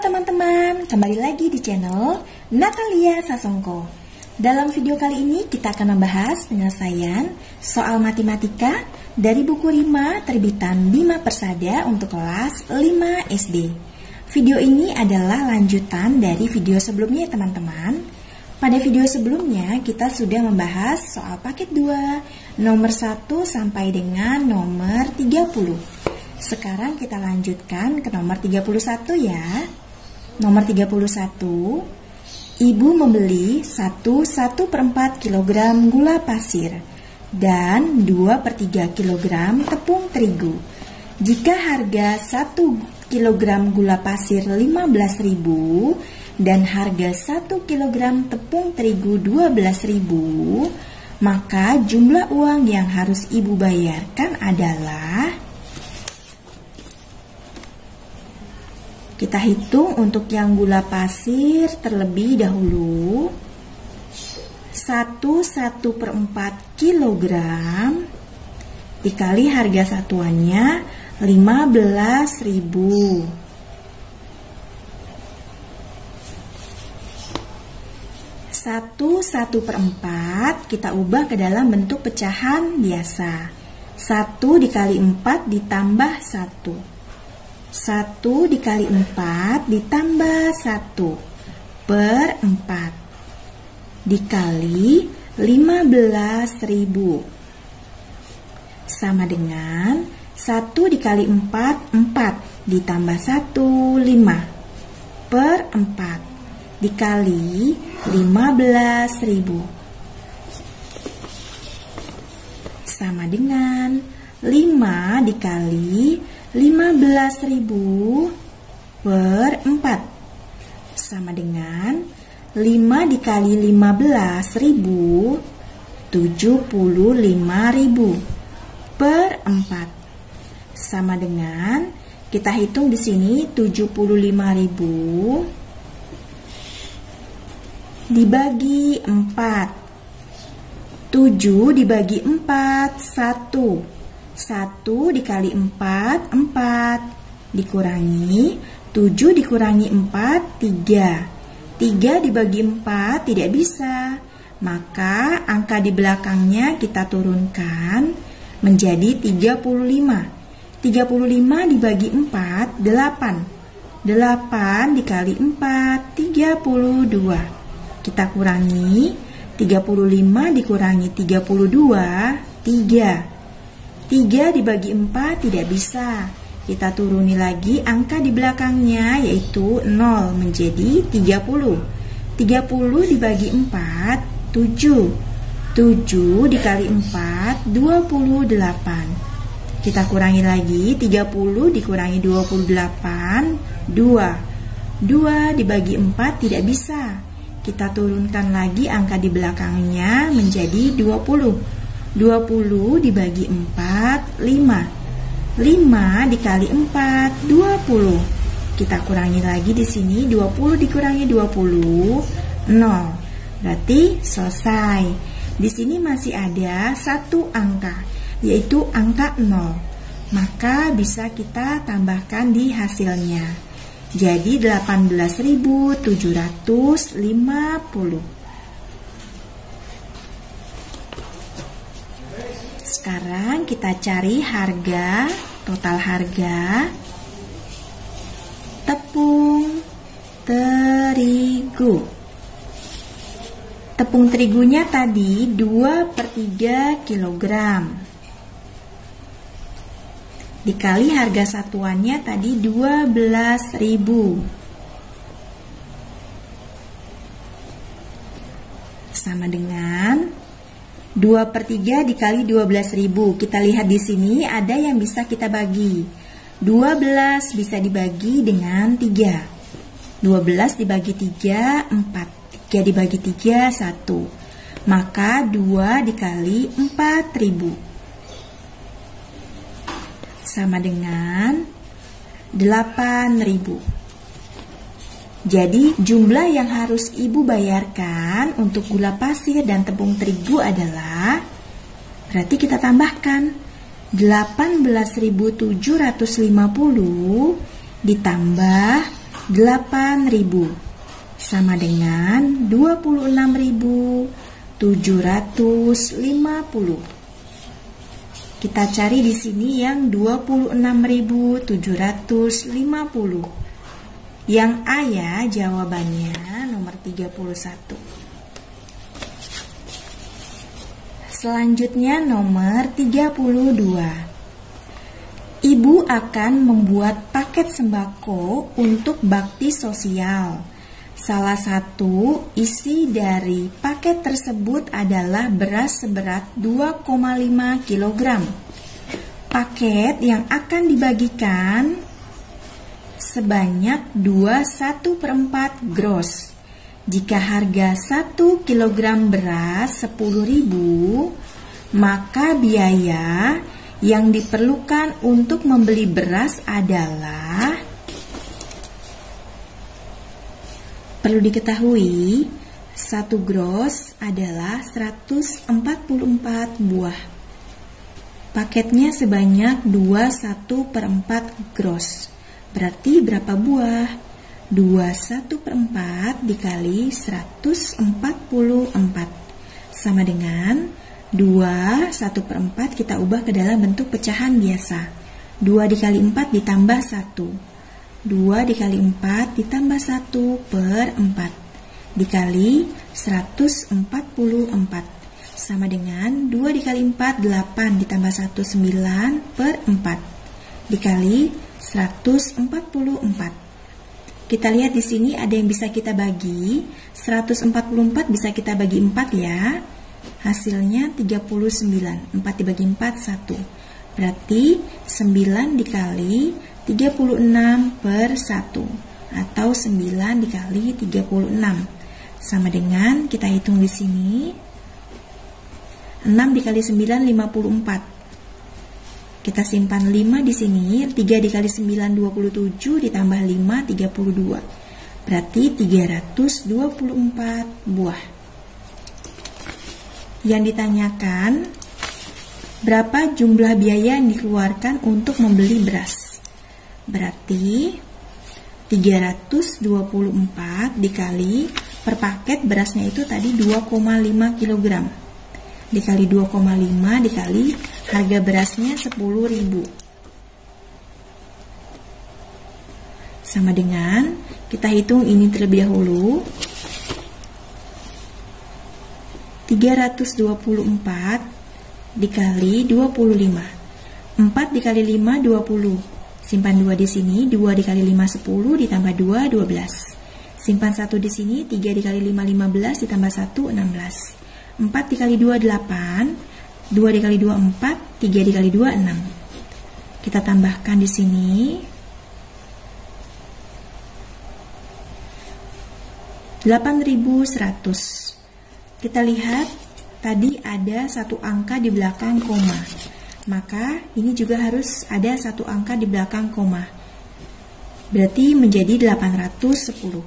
Halo teman-teman, kembali lagi di channel Natalia Sasongko. Dalam video kali ini kita akan membahas penyelesaian soal matematika dari buku 5 terbitan Bima Persada untuk kelas 5 SD. Video ini adalah lanjutan dari video sebelumnya teman-teman. Pada video sebelumnya kita sudah membahas soal paket 2 nomor 1 sampai dengan nomor 30. Sekarang kita lanjutkan ke nomor 31 ya. Nomor 31, ibu membeli 1/4 kg gula pasir dan 2/3 kg tepung terigu. Jika harga 1 kg gula pasir 15.000 dan harga 1 kg tepung terigu 12.000, maka jumlah uang yang harus ibu bayarkan adalah, kita hitung untuk yang gula pasir terlebih dahulu. 1/4 kg dikali harga satuannya 15.000. Satu 1/4 kita ubah ke dalam bentuk pecahan biasa. 1 dikali 4 ditambah 1. 1 dikali 4 ditambah 1 per 4 dikali 15.000 sama dengan 1 dikali 4, 4 ditambah 1, 5 per 4 dikali 15.000 sama dengan 5 dikali 15.000 per 4 sama dengan 5 dikali 15.000 75.000 per 4 sama dengan, kita hitung di sini 75.000 dibagi 4. 7 dibagi 4 1. 1 dikali 4, 4 dikurangi 7 dikurangi 4, 3. 3 dibagi 4 tidak bisa, maka angka di belakangnya kita turunkan menjadi 35. 35 dibagi 4, 8. 8 dikali 4, 32. Kita kurangi 35 dikurangi 32, 3. 3 dibagi 4 tidak bisa. Kita turuni lagi angka di belakangnya yaitu 0 menjadi 30. 30 dibagi 4, 7. 7 dikali 4, 28. Kita kurangi lagi 30 dikurangi 28, 2. 2 dibagi 4 tidak bisa. Kita turunkan lagi angka di belakangnya menjadi 20. 20 dibagi 4, 5. 5 dikali 4, 20. Kita kurangi lagi di sini 20 dikurangi 20, 0. Berarti selesai. Di sini masih ada satu angka, yaitu angka 0. Maka bisa kita tambahkan di hasilnya. Jadi 18.750. Sekarang kita cari total harga tepung terigu. Tepung terigunya tadi 2/3 kg dikali harga satuannya tadi 12.000 sama dengan 2/3 dikali 12.000. Kita lihat di sini ada yang bisa kita bagi. 12 bisa dibagi dengan 3. 12 dibagi 3, 4. 3 dibagi 3, 1. Maka 2 dikali 4.000 sama dengan 8.000. Jadi jumlah yang harus ibu bayarkan untuk gula pasir dan tepung terigu adalah, berarti kita tambahkan 18.750 ditambah 8.000 sama dengan 26.750. Kita cari di sini yang 26.750. Yang A ya, jawabannya nomor 31. Selanjutnya nomor 32. Ibu akan membuat paket sembako untuk bakti sosial. Salah satu isi dari paket tersebut adalah beras seberat 2,5 kg. Paket yang akan dibagikan sebanyak 1/4 gross. Jika harga 1 kg beras 10.000, maka biaya yang diperlukan untuk membeli beras adalah, perlu diketahui, 1 gross adalah 144 buah. Paketnya sebanyak 1/4 gross. Berarti berapa buah? 1/4 dikali 144 sama dengan 1/4 kita ubah ke dalam bentuk pecahan biasa. 2 dikali 4 ditambah 1. 2 dikali 4 ditambah 1/4 dikali 144 sama dengan 2 dikali 4 8 ditambah 1 9/4 dikali 144. Kita lihat di sini ada yang bisa kita bagi. 144 bisa kita bagi 4 ya. Hasilnya 39. 4 dibagi 4 1. Berarti 9 dikali 36/1 atau 9 dikali 36 sama dengan, kita hitung di sini, 6 dikali 9 54. Kita simpan 5 di sini. 3 dikali 9 27 ditambah 5 32. Berarti 324 buah. Yang ditanyakan, berapa jumlah biaya yang dikeluarkan untuk membeli beras? Berarti 324 dikali per paket berasnya itu tadi 2,5 kg. Dikali 2,5 dikali harga berasnya 10.000. Sama dengan, kita hitung ini terlebih dahulu. 324 dikali 25. 4 dikali 5 20. Simpan 2 di sini. 2 dikali 5 10 ditambah 2 12. Simpan 1 di sini. 3 dikali 5 15 ditambah 1 16. 4 dikali 2 8. 2 dikali 2 4. 3 dikali 2 6. Kita tambahkan di sini 8.100. Kita lihat tadi ada satu angka di belakang koma, maka ini juga harus ada satu angka di belakang koma. Berarti menjadi 810.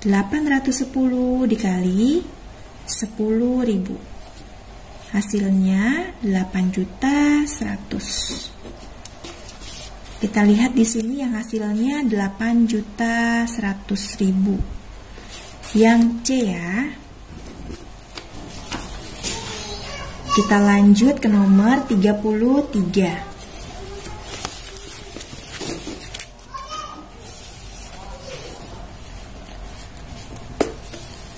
810 dikali 10.000. Hasilnya 8.100.000. Kita lihat di sini yang hasilnya 8.100.000. Yang C ya. Kita lanjut ke nomor 33.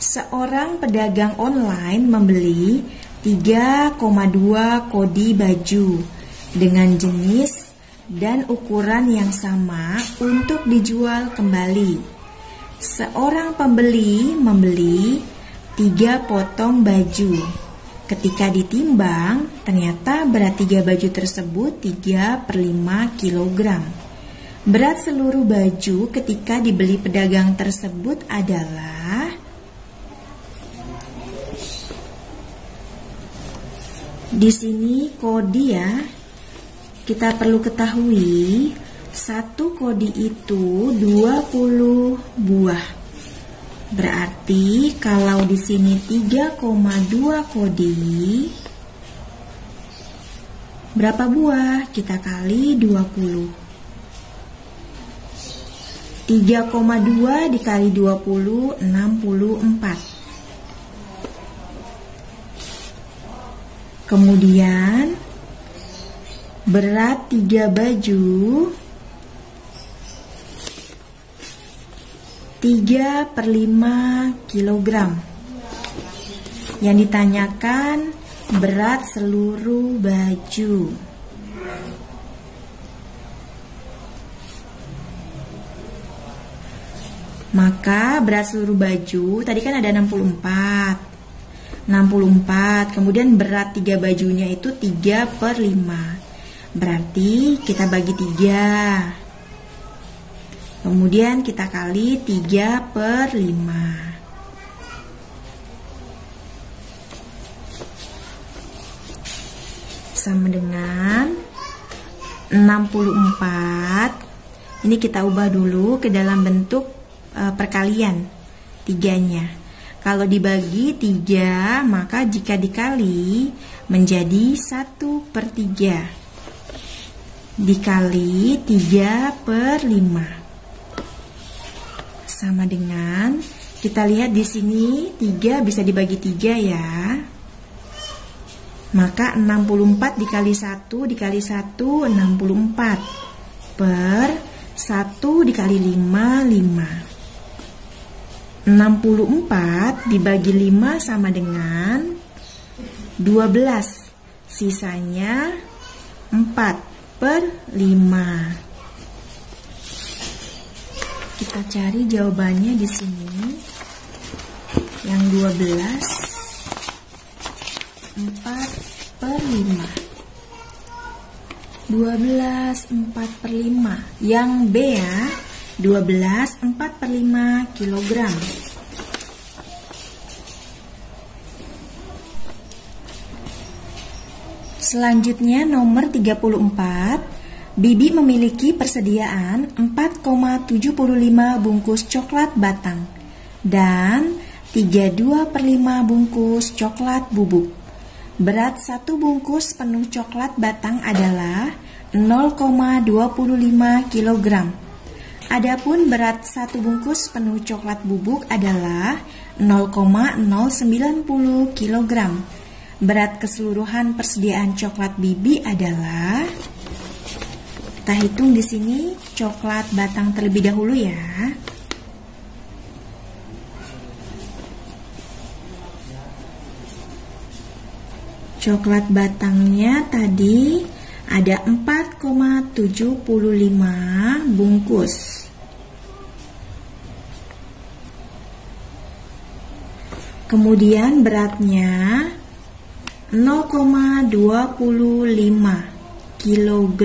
Seorang pedagang online membeli 3,2 kodi baju dengan jenis dan ukuran yang sama untuk dijual kembali. Seorang pembeli membeli 3 potong baju. Ketika ditimbang, ternyata berat 3 baju tersebut 3/5 kg. Berat seluruh baju ketika dibeli pedagang tersebut adalah, di sini kodi ya. Kita perlu ketahui, satu kodi itu 20 buah. Berarti kalau di sini 3,2 kodi, berapa buah? Kita kali 20. 3,2 dikali 20, 64. Kemudian berat 3 baju 3/5 kilogram. Yang ditanyakan berat seluruh baju. Maka berat seluruh baju tadi kan ada 64, kemudian berat 3 bajunya itu 3/5. Berarti kita bagi 3. Kemudian kita kali 3/5. Sama dengan 64. Ini kita ubah dulu ke dalam bentuk perkalian 3-nya. Kalau dibagi 3, maka jika dikali menjadi 1/3. Dikali 3/5. Sama dengan, kita lihat di sini 3 bisa dibagi 3 ya. Maka 64 dikali 1 dikali 1, 64. Per 1 dikali 5, 5. 64 dibagi 5 sama dengan 12. Sisanya 4/5. Kita cari jawabannya di sini. Yang 12 4/5. 12 4/5. Yang B ya. 12 4/5 kilogram. Selanjutnya nomor 34. Bibi memiliki persediaan 4,75 bungkus coklat batang dan 32/5 bungkus coklat bubuk. Berat satu bungkus penuh coklat batang adalah 0,25 kg. Adapun berat satu bungkus penuh coklat bubuk adalah 0,090 kg. Berat keseluruhan persediaan coklat Bibi adalah, kita hitung di sini coklat batang terlebih dahulu ya. Coklat batangnya tadi ada 4,75 bungkus. Kemudian beratnya 0,25 kg.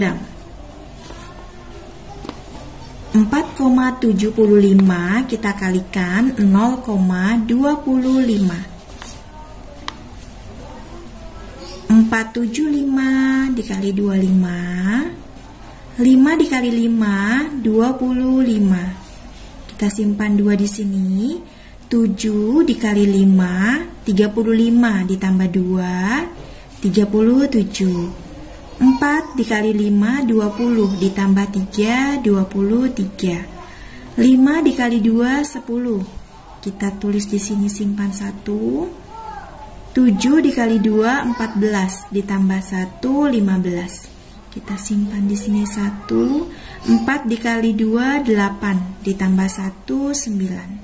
4,75 kita kalikan 0,25. 475 dikali 25, 5 dikali 5, 25. Kita simpan 2 di sini. 7 dikali 5, 35 ditambah 2, 37. 4 dikali 5, 20 ditambah 3, 23. 5 dikali 2, 10. Kita tulis di sini simpan 1. 7 dikali 2, 14 ditambah 1, 15. Kita simpan di sini 1. 4 dikali 2, 8 ditambah 1, 9.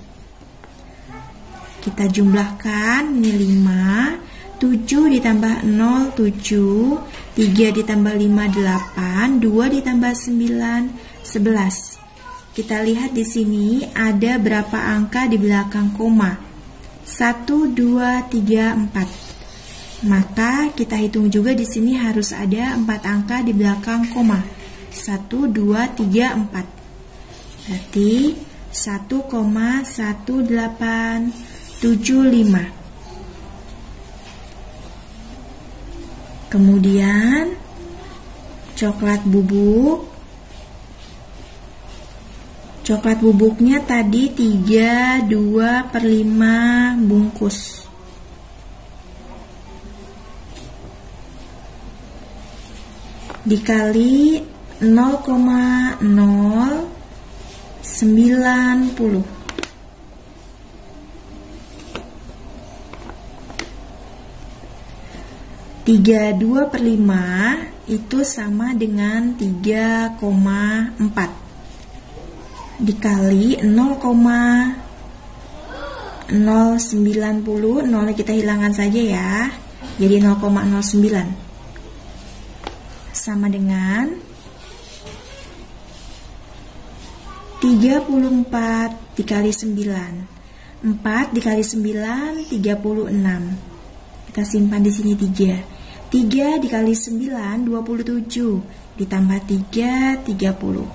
Kita jumlahkan, ini 5, 7 ditambah 0, 7, 3 ditambah 5, 8, 2 ditambah 9, 11. Kita lihat di sini ada berapa angka di belakang koma. 1, 2, 3, 4. Maka kita hitung juga di sini harus ada 4 angka di belakang koma. 1, 2, 3, 4. Berarti 1,1875. Kemudian coklat bubuk. Coklat bubuknya tadi 3/2/5 bungkus. Dikali 0,090 90. 32/5 itu sama dengan 3,4 dikali 0,090, nolnya kita hilangkan saja ya, jadi 0,09 sama dengan 34 dikali 9. 4 dikali 9 36. Kita simpan di sini 3. 3 dikali 9 27, ditambah 3 30.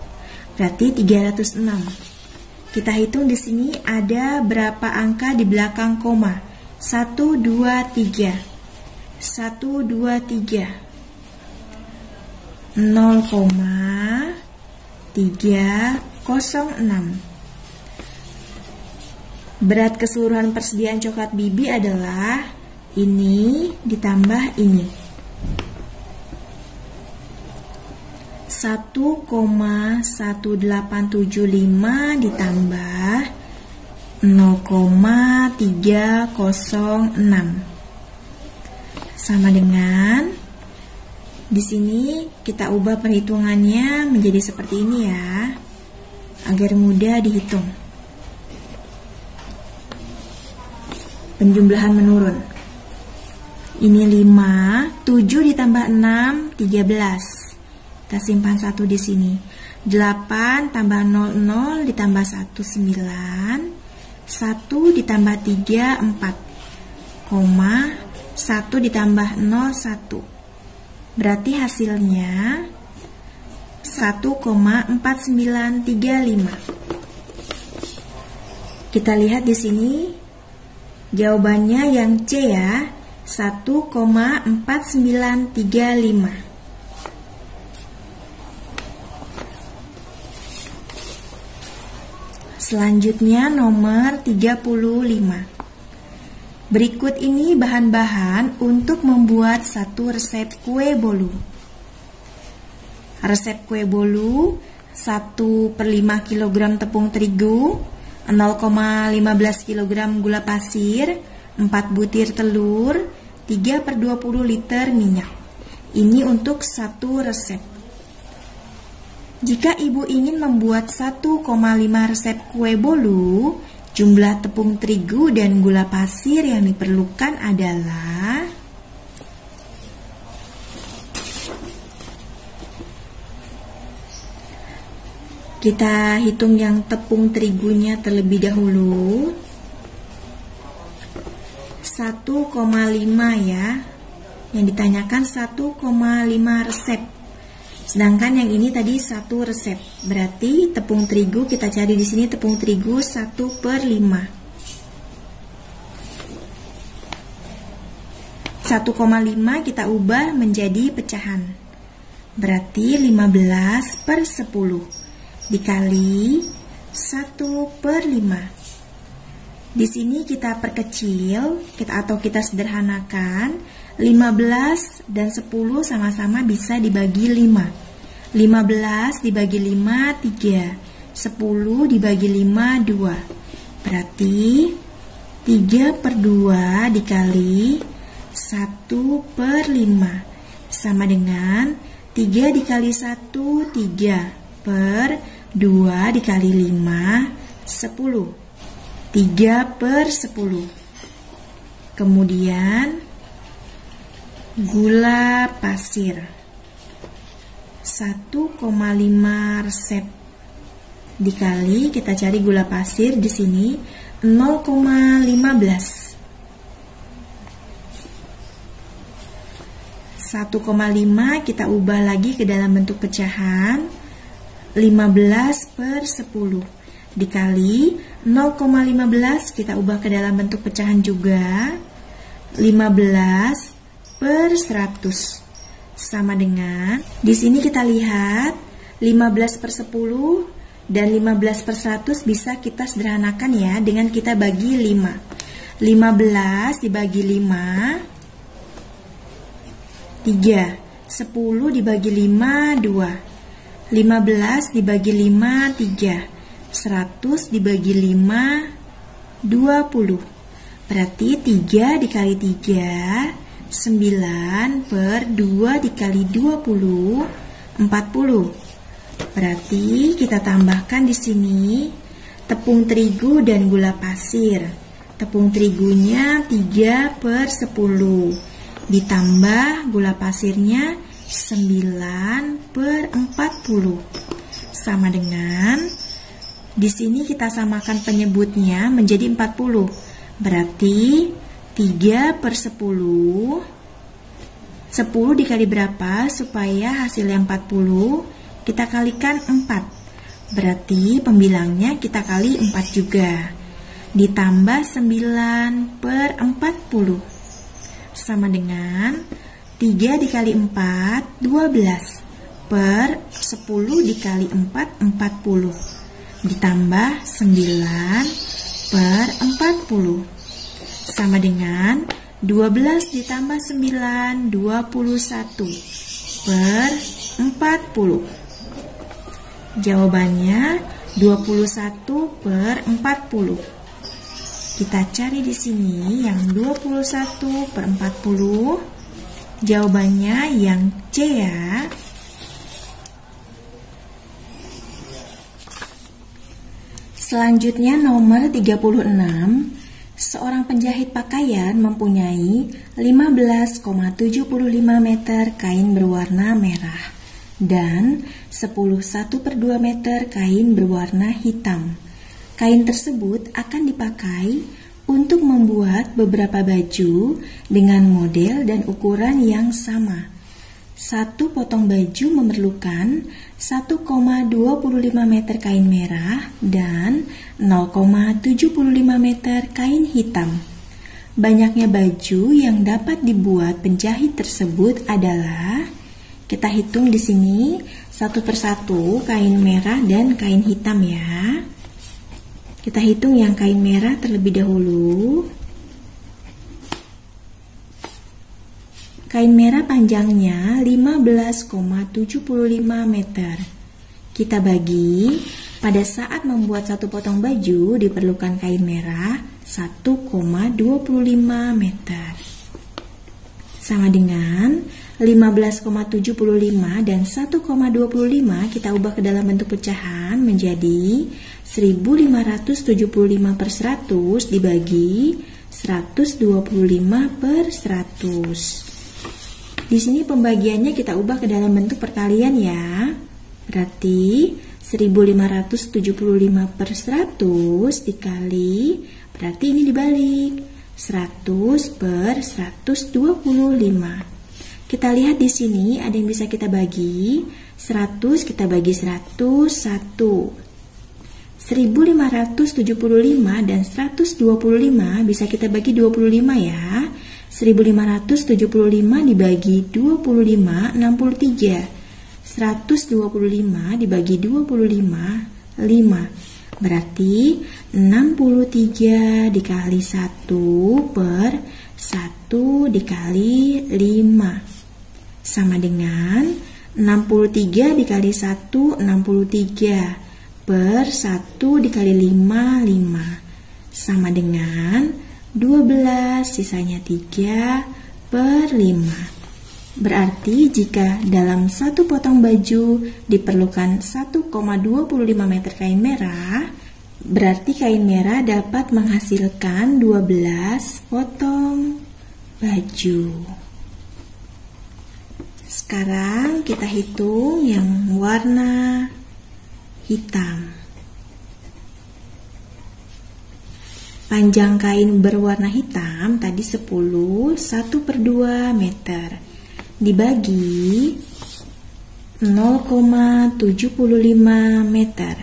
Berarti 306. Kita hitung di sini ada berapa angka di belakang koma? 1 2 3. 1 2 3. 0,306. Berat keseluruhan persediaan coklat Bibi adalah ini ditambah ini. 1,1875 ditambah 0,306 sama dengan, di sini kita ubah perhitungannya menjadi seperti ini ya, agar mudah dihitung. Penjumlahan menurun. Ini 5, 7 ditambah 6, 13. Kita simpan 1 di sini. 8 tambah 00 ditambah 1, 9. 1 ditambah 3, 4. 1 ditambah 0, 1. Berarti hasilnya 1,4935. Kita lihat di sini jawabannya yang C ya, 1,4935. Selanjutnya nomor 35. Berikut ini bahan-bahan untuk membuat satu resep kue bolu. Resep kue bolu: 1/5 kg tepung terigu, 0,15 kg gula pasir, 4 butir telur, 3/20 liter minyak. Ini untuk satu resep. Jika ibu ingin membuat 1,5 resep kue bolu, jumlah tepung terigu dan gula pasir yang diperlukan adalah kita hitung yang tepung terigunya terlebih dahulu. 1,5 ya. Yang ditanyakan 1,5 resep. Sedangkan yang ini tadi 1 resep. Berarti tepung terigu kita cari di sini, tepung terigu 1/5. 1,5 kita ubah menjadi pecahan. Berarti 15/10 dikali 1/5. Di sini kita perkecil, atau kita sederhanakan. 15 dan 10 sama-sama bisa dibagi 5. 15 dibagi 5, 3. 10 dibagi 5, 2. Berarti 3/2 dikali 1/5 sama dengan 3 dikali 1, 3/2 dikali 5, 10. 3/10. Kemudian gula pasir 1,5 resep dikali, kita cari gula pasir di sini 0,15. 1,5 kita ubah lagi ke dalam bentuk pecahan. 15/10 dikali 0,15 kita ubah ke dalam bentuk pecahan juga. 15/100 sama dengan, di sini kita lihat 15/10 dan 15/100 bisa kita sederhanakan ya dengan kita bagi 5. 15 dibagi 5, 3. 10 dibagi 5, 2. 15 dibagi 5, 3. 100 dibagi 5, 20. Berarti 3 dikali 3, 9 per 2 dikali 20, 40. Berarti kita tambahkan di sini tepung terigu dan gula pasir. Tepung terigunya 3 per 10. Ditambah gula pasirnya 9 per 40. Sama dengan, di sini kita samakan penyebutnya menjadi 40. Berarti 3 per 10. 10 dikali berapa supaya hasilnya 40? Kita kalikan 4. Berarti pembilangnya kita kali 4 juga. Ditambah 9 per 40. Sama dengan 3 dikali 4, 12. Per 10 dikali 4, 40. Ditambah 9 per 40. Sama dengan 12 ditambah 9, 21 per 40. Jawabannya 21 per 40. Kita cari di sini yang 21 per 40. Jawabannya yang C ya. Selanjutnya nomor 36. Seorang penjahit pakaian mempunyai 15,75 meter kain berwarna merah dan 1/2 meter kain berwarna hitam. Kain tersebut akan dipakai untuk membuat beberapa baju dengan model dan ukuran yang sama. Satu potong baju memerlukan 1,25 meter kain merah dan 0,75 meter kain hitam. Banyaknya baju yang dapat dibuat penjahit tersebut adalah, kita hitung di sini satu persatu kain merah dan kain hitam ya. Kita hitung yang kain merah terlebih dahulu. Kain merah panjangnya 15,75 meter. Kita bagi, pada saat membuat satu potong baju diperlukan kain merah 1,25 meter. Sama dengan 15,75 dan 1,25 kita ubah ke dalam bentuk pecahan menjadi 1575 per 100 dibagi 125 per 100. Di sini pembagiannya kita ubah ke dalam bentuk perkalian ya. Berarti 1575 per 100 dikali, berarti ini dibalik, 100 per 125. Kita lihat di sini ada yang bisa kita bagi. 100 kita bagi 101. 1575 dan 125 bisa kita bagi 25 ya. 1575 dibagi 25, 63. 125 dibagi 25, 5. Berarti 63 dikali 1 per 1 dikali 5. Sama dengan 63 dikali 1, 63. Per 1 dikali 5, 5. Sama dengan 12, sisanya 3 per 5. Berarti jika dalam satu potong baju diperlukan 1,25 meter kain merah, berarti kain merah dapat menghasilkan 12 potong baju. Sekarang kita hitung yang warna hitam. Panjang kain berwarna hitam tadi 10, 1/2 meter. Dibagi 0,75 meter.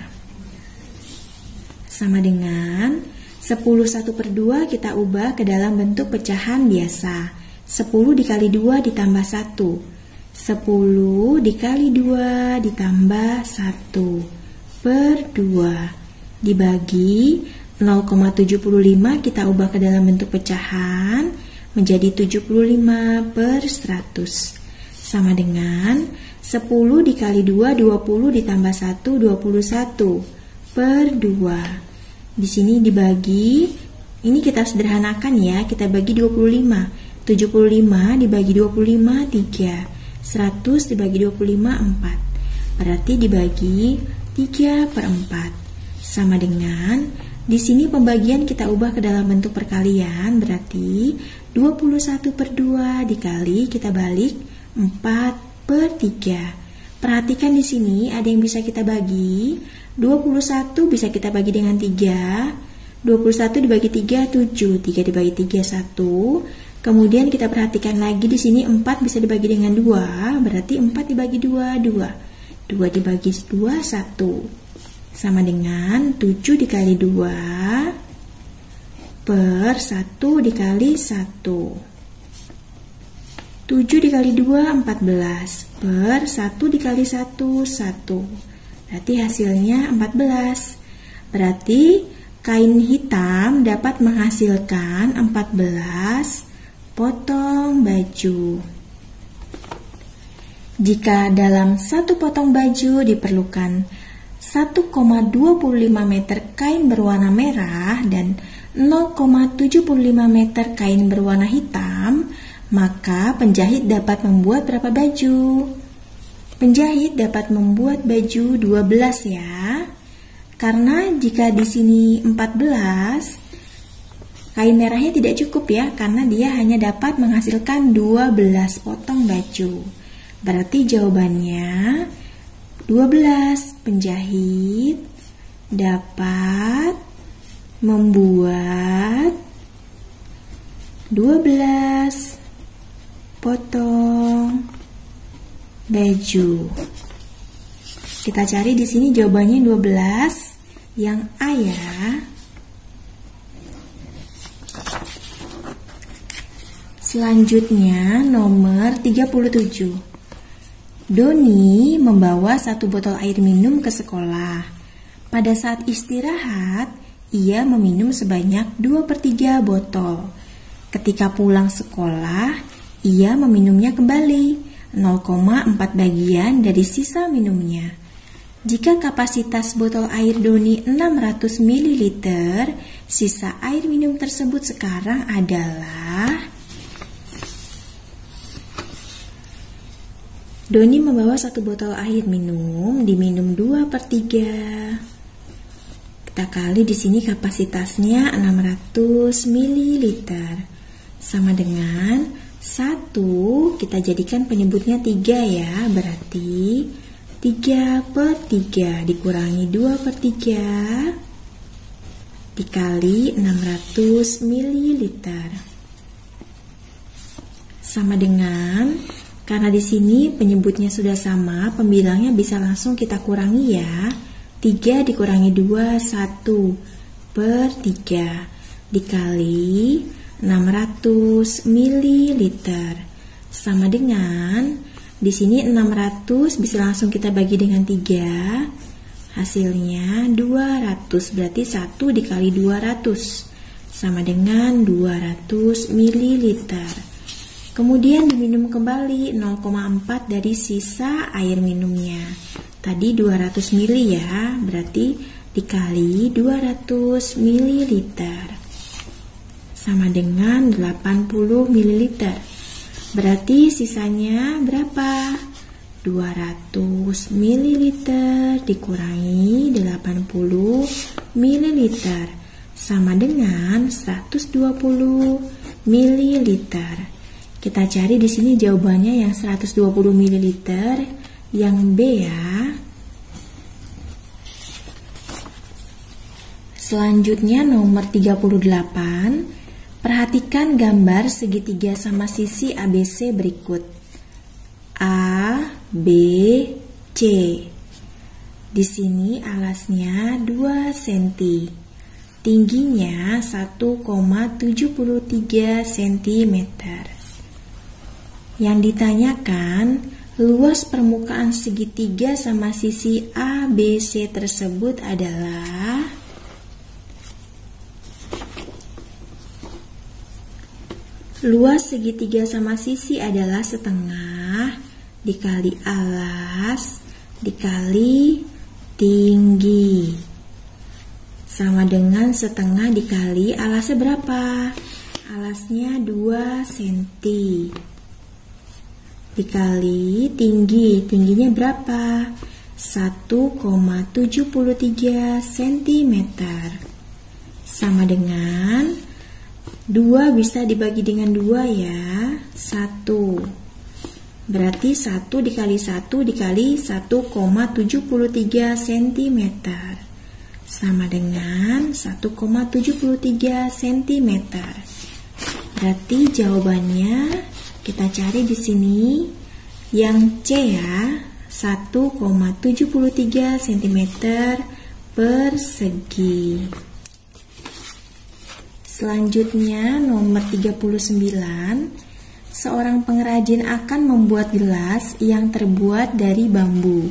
Sama dengan 10 1/2 kita ubah ke dalam bentuk pecahan biasa. 10 dikali 2 ditambah 1. 10 dikali 2 ditambah 1 per 2 dibagi 0,75 kita ubah ke dalam bentuk pecahan menjadi 75 per 100. Sama dengan 10 dikali 2, 20 ditambah 1, 21 per 2. Di sini dibagi, ini kita sederhanakan ya, kita bagi 25. 75 dibagi 25, 3. 100 dibagi 25, 4. Berarti dibagi 3 per 4. Sama dengan, di sini pembagian kita ubah ke dalam bentuk perkalian, berarti 21 per 2 dikali, kita balik 4 per 3. Perhatikan di sini ada yang bisa kita bagi. 21 bisa kita bagi dengan 3. 21 dibagi 3, 7. 3 dibagi 3, 1. Kemudian kita perhatikan lagi di sini 4 bisa dibagi dengan 2. Berarti 4 dibagi 2, 2. 2 dibagi 2, 1. Sama dengan 7 dikali 2 per 1 dikali 1. 7 dikali 2, 14. Per 1 dikali 1, 1. Berarti hasilnya 14. Berarti kain hitam dapat menghasilkan 14 potong baju. Jika dalam satu potong baju diperlukan 1,25 meter kain berwarna merah dan 0,75 meter kain berwarna hitam, maka penjahit dapat membuat berapa baju? Penjahit dapat membuat baju 12 ya. Karena jika di sini 14, kain merahnya tidak cukup ya, karena dia hanya dapat menghasilkan 12 potong baju. Berarti jawabannya 12. Penjahit dapat membuat 12 potong baju. Kita cari di sini jawabannya 12 yang A ya. Selanjutnya nomor 37. Doni membawa 1 botol air minum ke sekolah. Pada saat istirahat, ia meminum sebanyak 2/3 botol. Ketika pulang sekolah, ia meminumnya kembali 0,4 bagian dari sisa minumnya. Jika kapasitas botol air Doni 600 ml, sisa air minum tersebut sekarang adalah... Doni membawa 1 botol air minum, diminum 2/3. Kita kali di sini kapasitasnya 600 ml. Sama dengan 1, kita jadikan penyebutnya 3 ya, berarti 3/3 dikurangi 2/3 dikali 600 ml. Sama dengan, karena di sini penyebutnya sudah sama, pembilangnya bisa langsung kita kurangi ya. 3 dikurangi 2, 1/3 dikali 600 ml. Sama dengan, di sini 600 bisa langsung kita bagi dengan 3. Hasilnya 200, berarti 1 dikali 200 sama dengan 200 ml. Kemudian diminum kembali 0,4 dari sisa air minumnya. Tadi 200 ml ya, berarti dikali 200 ml. Sama dengan 80 ml. Berarti sisanya berapa? 200 ml dikurangi 80 ml. Sama dengan 120 ml. Kita cari di sini jawabannya yang 120 ml yang B ya. Selanjutnya nomor 38. Perhatikan gambar segitiga sama sisi ABC berikut. A, B, C. Di sini alasnya 2 cm. Tingginya 1,73 cm. Yang ditanyakan, luas permukaan segitiga sama sisi ABC tersebut adalah luas segitiga sama sisi adalah setengah dikali alas dikali tinggi. sama dengan setengah dikali alasnya berapa? Alasnya 2 cm dikali tingginya berapa? 1,73 cm sama dengan 2 bisa dibagi dengan 2 ya, 1. Berarti 1 dikali 1 dikali 1,73 cm sama dengan 1,73 cm. Berarti jawabannya kita cari di sini yang C ya, 1,73 cm persegi. Selanjutnya nomor 39, seorang pengrajin akan membuat gelas yang terbuat dari bambu.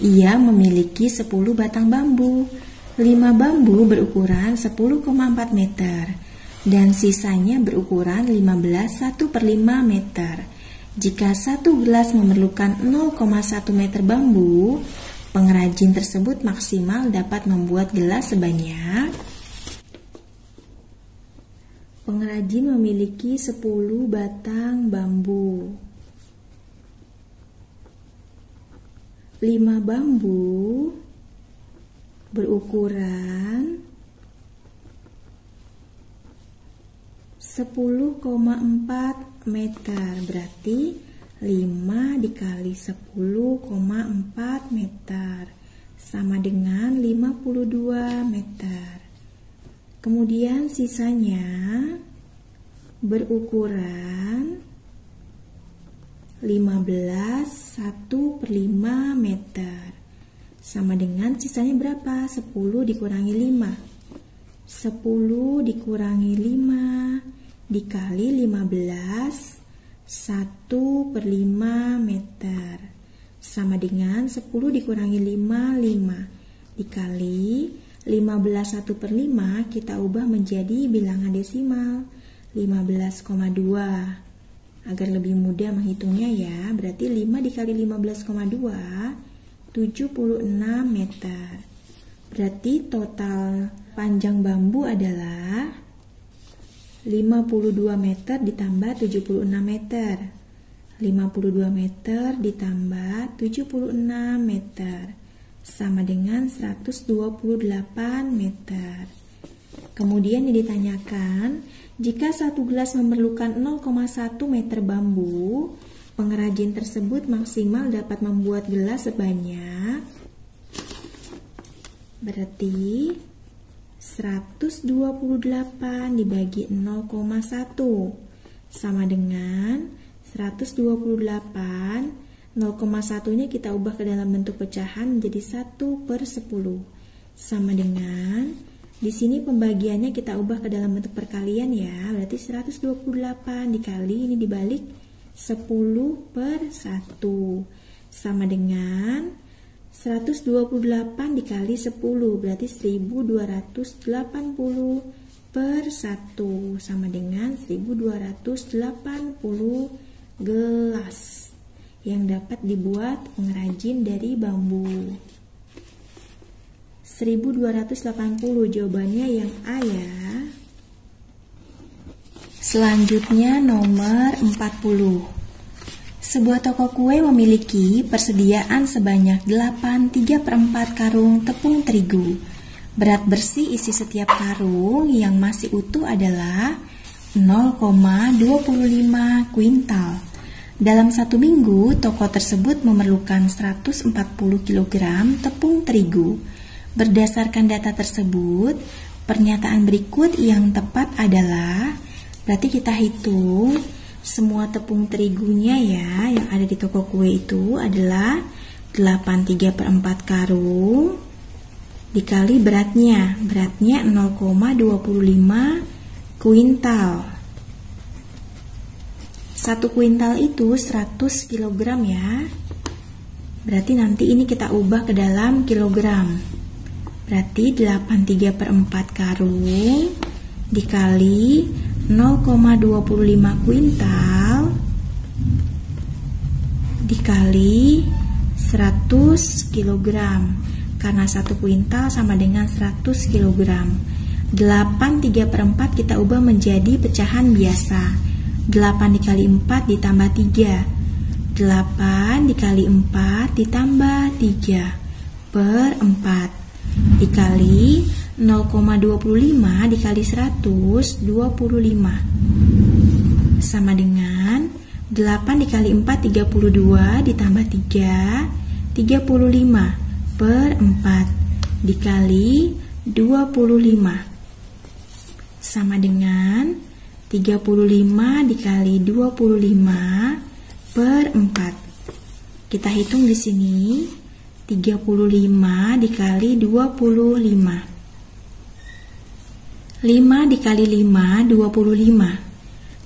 Ia memiliki 10 batang bambu. 5 bambu berukuran 10,4 meter dan sisanya berukuran 1/5 meter. Jika satu gelas memerlukan 0,1 meter bambu, pengrajin tersebut maksimal dapat membuat gelas sebanyak. Pengrajin memiliki 10 batang bambu. 5 bambu berukuran 10,4 meter. Berarti 5 dikali 10,4 meter sama dengan 52 meter. Kemudian sisanya berukuran 1/5 meter. Sama dengan sisanya berapa? 10 dikurangi 5. 10 dikurangi 5 dikali 15, 1/5 meter. Sama dengan 10 dikurangi 5, 5. Dikali 15 1/5 kita ubah menjadi bilangan desimal 15,2. Agar lebih mudah menghitungnya ya, berarti 5 dikali 15,2 76 meter. Berarti total panjang bambu adalah 52 meter ditambah 76 meter. 52 meter ditambah 76 meter sama dengan 128 meter. Kemudian yang ditanyakan, jika satu gelas memerlukan 0,1 meter bambu, pengrajin tersebut maksimal dapat membuat gelas sebanyak, berarti 128 dibagi 0,1 sama dengan 128. 0,1 nya kita ubah ke dalam bentuk pecahan menjadi 1/10 sama dengan, di sini pembagiannya kita ubah ke dalam bentuk perkalian ya, berarti 128 dikali ini dibalik 10/1 sama dengan 128 dikali 10 berarti 1280/1 sama dengan 1280 gelas yang dapat dibuat pengrajin dari bambu. 1280 jawabannya yang A ya. Selanjutnya nomor 40. Sebuah toko kue memiliki persediaan sebanyak 3/4 karung tepung terigu. Berat bersih isi setiap karung yang masih utuh adalah 0,25 kuintal. Dalam 1 minggu, toko tersebut memerlukan 140 kg tepung terigu. Berdasarkan data tersebut, pernyataan berikut yang tepat adalah, berarti kita hitung semua tepung terigunya ya, yang ada di toko kue itu adalah 8/3/4 karung dikali beratnya 0,25 kuintal. 1 kuintal itu 100 kg ya. Berarti nanti ini kita ubah ke dalam kilogram. Berarti 8/3/4 karung dikali 0,25 kuintal dikali 100 kg. karena 1 kuintal sama dengan 100 kg. 8 3/4 kita ubah menjadi pecahan biasa. 8 dikali 4 ditambah 3. 8 dikali 4 ditambah 3 per 4 dikali 0,25 dikali 100, 25 sama dengan 8 dikali 4 32 ditambah 3, 35 per 4 dikali 25 sama dengan 35 dikali 25 per 4. Kita hitung di sini 35 dikali 25. 5 dikali 5 25.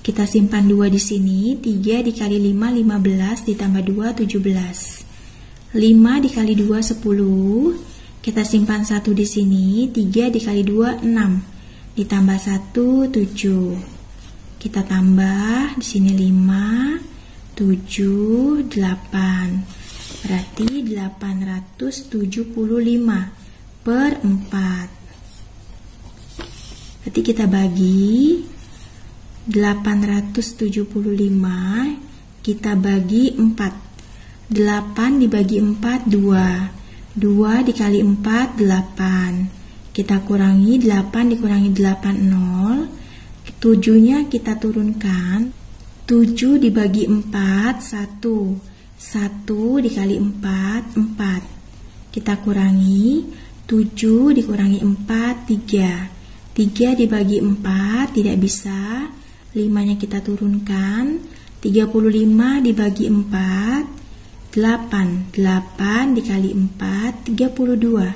Kita simpan 2 di sini. 3 dikali 5 15 ditambah 2 17. 5 dikali 2 10. Kita simpan 1 di sini. 3 dikali 2 6 ditambah 1 7. Kita tambah di sini 5 7 8. Berarti 875 per 4. Berarti kita bagi 875 kita bagi 4. 8 dibagi 4 2. 2 dikali 4 8. Kita kurangi 8 dikurangi 8 0. 7-nya kita turunkan. 7 dibagi 4 1. 1 dikali 4 4. Kita kurangi 7 dikurangi 4 3. 3 dibagi 4 tidak bisa. 5-nya kita turunkan. 35 dibagi 4 8. 8 dikali 4 32.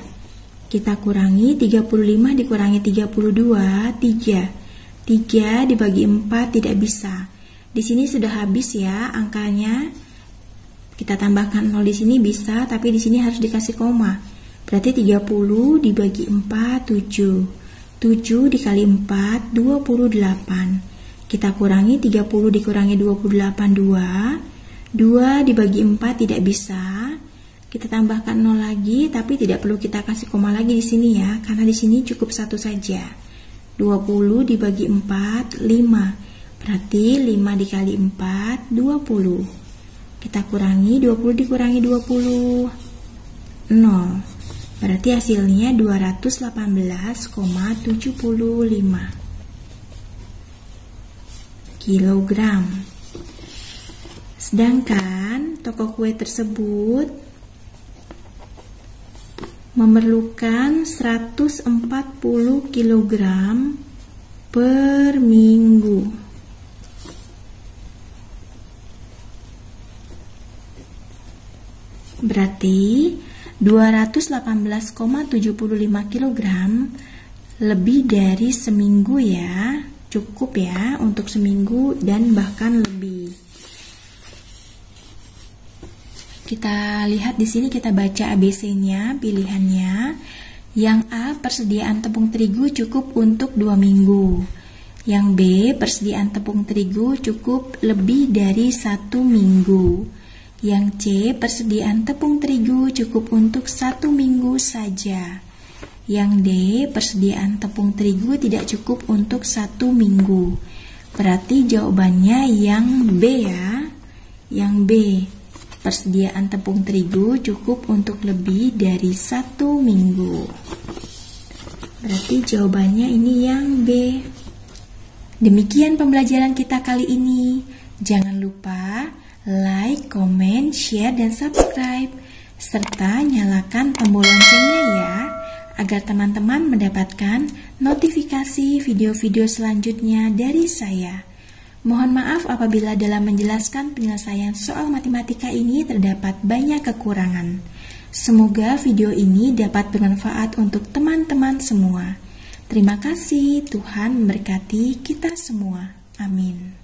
Kita kurangi 35 dikurangi 32 3. 3 dibagi 4 tidak bisa. Di sini sudah habis ya angkanya. Kita tambahkan 0 di sini bisa, tapi di sini harus dikasih koma. Berarti 30 dibagi 4 7. 7 dikali 4 28. Kita kurangi 30 dikurangi 28 2. 2 dibagi 4 tidak bisa. Kita tambahkan 0 lagi, tapi tidak perlu kita kasih koma lagi di sini ya, karena di sini cukup 1 saja. 20 dibagi 4 5. Berarti 5 dikali 4 20. Kita kurangi 20 dikurangi 20 0. Berarti hasilnya 218,75 kilogram. Sedangkan toko kue tersebut memerlukan 140 kg per minggu. Berarti 218,75 kg lebih dari seminggu ya. Cukup ya untuk seminggu dan bahkan lebih. Kita lihat di sini, kita baca ABC-nya, pilihannya. Yang A, persediaan tepung terigu cukup untuk 2 minggu. Yang B, persediaan tepung terigu cukup lebih dari 1 minggu. Yang C, persediaan tepung terigu cukup untuk 1 minggu saja. Yang D, persediaan tepung terigu tidak cukup untuk 1 minggu. Berarti jawabannya yang B ya. Yang B, persediaan tepung terigu cukup untuk lebih dari 1 minggu. Berarti jawabannya ini yang B. Demikian pembelajaran kita kali ini. Jangan lupa like, comment, share, dan subscribe. Serta nyalakan tombol loncengnya ya, agar teman-teman mendapatkan notifikasi video-video selanjutnya dari saya. Mohon maaf apabila dalam menjelaskan penyelesaian soal matematika ini terdapat banyak kekurangan. Semoga video ini dapat bermanfaat untuk teman-teman semua. Terima kasih, Tuhan memberkati kita semua. Amin.